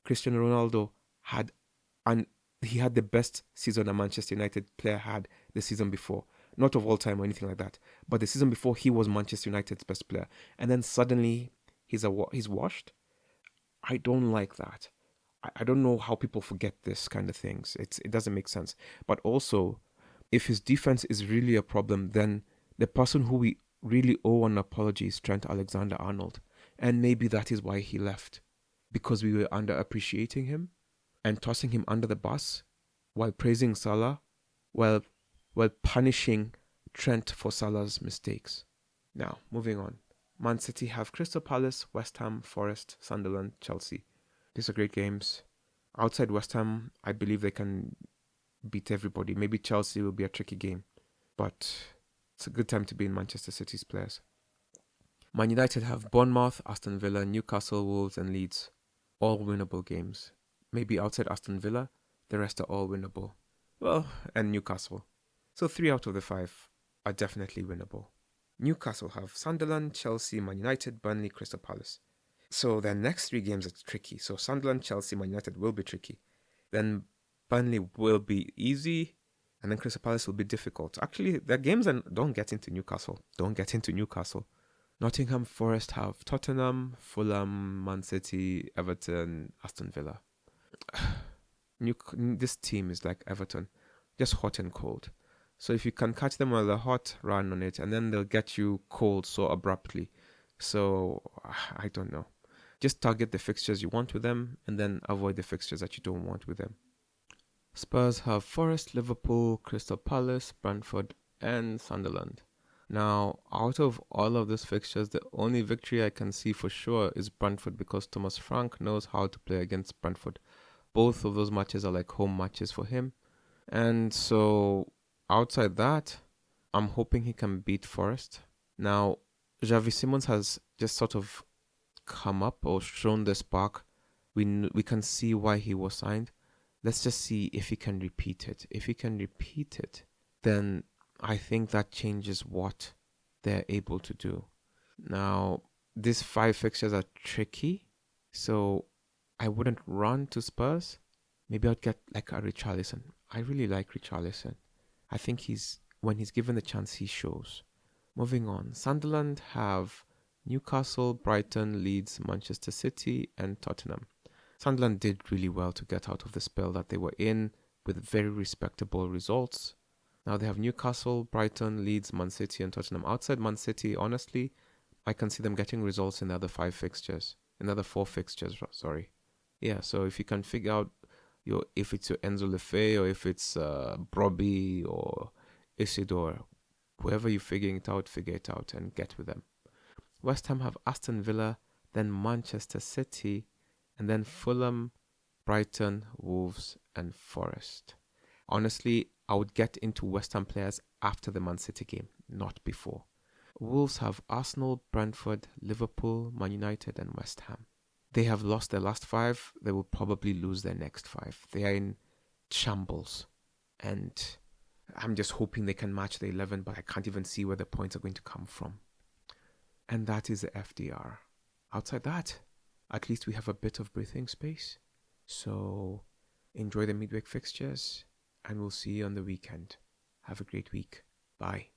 Cristiano Ronaldo had the best season a Manchester United player had the season before. Not of all time or anything like that, but the season before he was Manchester United's best player. And then suddenly he's washed. I don't like that. I don't know how people forget this kind of things. It doesn't make sense. But also, if his defense is really a problem, then the person who we really owe an apology is Trent Alexander-Arnold. And maybe that is why he left. Because we were underappreciating him and tossing him under the bus while praising Salah, while punishing Trent for Salah's mistakes. Now, moving on. Man City have Crystal Palace, West Ham, Forest, Sunderland, Chelsea. These are great games. Outside West Ham, I believe they can beat everybody. Maybe Chelsea will be a tricky game, but it's a good time to be in Manchester City's players. Man United have Bournemouth, Aston Villa, Newcastle, Wolves, and Leeds. All winnable games. Maybe outside Aston Villa, the rest are all winnable. Well, and Newcastle. So 3 out of the 5 are definitely winnable. Newcastle have Sunderland, Chelsea, Man United, Burnley, Crystal Palace. So their next 3 games are tricky. So Sunderland, Chelsea, Man United will be tricky. Then Burnley will be easy. And then Crystal Palace will be difficult. Actually, their games don't get into Newcastle. Nottingham Forest have Tottenham, Fulham, Man City, Everton, Aston Villa. This team is like Everton, just hot and cold. So if you can catch them while they're hot, run on it, and then they'll get you cold so abruptly. So I don't know. Just target the fixtures you want with them, and then avoid the fixtures that you don't want with them. Spurs have Forest, Liverpool, Crystal Palace, Brentford, and Sunderland. Now, out of all of these fixtures, the only victory I can see for sure is Brentford, because Thomas Frank knows how to play against Brentford. Both of those matches are like home matches for him. And so, outside that, I'm hoping he can beat Forest. Now, Xavi Simons has just sort of come up or shown the spark. We can see why he was signed. Let's just see if he can repeat it. If he can repeat it, then I think that changes what they're able to do. Now, these 5 fixtures are tricky, so I wouldn't run to Spurs. Maybe I'd get like a Richarlison. I really like Richarlison. I think he's when he's given the chance, he shows. Moving on, Sunderland have Newcastle, Brighton, Leeds, Manchester City, and Tottenham. Sunderland did really well to get out of the spell that they were in with very respectable results. Now they have Newcastle, Brighton, Leeds, Man City, and Tottenham. Outside Man City, honestly, I can see them getting results in the other 4 fixtures, sorry. Yeah, so if you can figure out if it's your Enzo Lefebvre or if it's Brobbey or Isidore, whoever you're figuring it out, figure it out and get with them. West Ham have Aston Villa, then Manchester City, and then Fulham, Brighton, Wolves, and Forest. Honestly, I would get into West Ham players after the Man City game, not before. Wolves have Arsenal, Brentford, Liverpool, Man United, and West Ham. They have lost their last 5. They will probably lose their next 5. They are in shambles. And I'm just hoping they can match the 11, but I can't even see where the points are going to come from. And that is the FDR. Outside that, at least we have a bit of breathing space. So enjoy the midweek fixtures, and we'll see you on the weekend. Have a great week. Bye.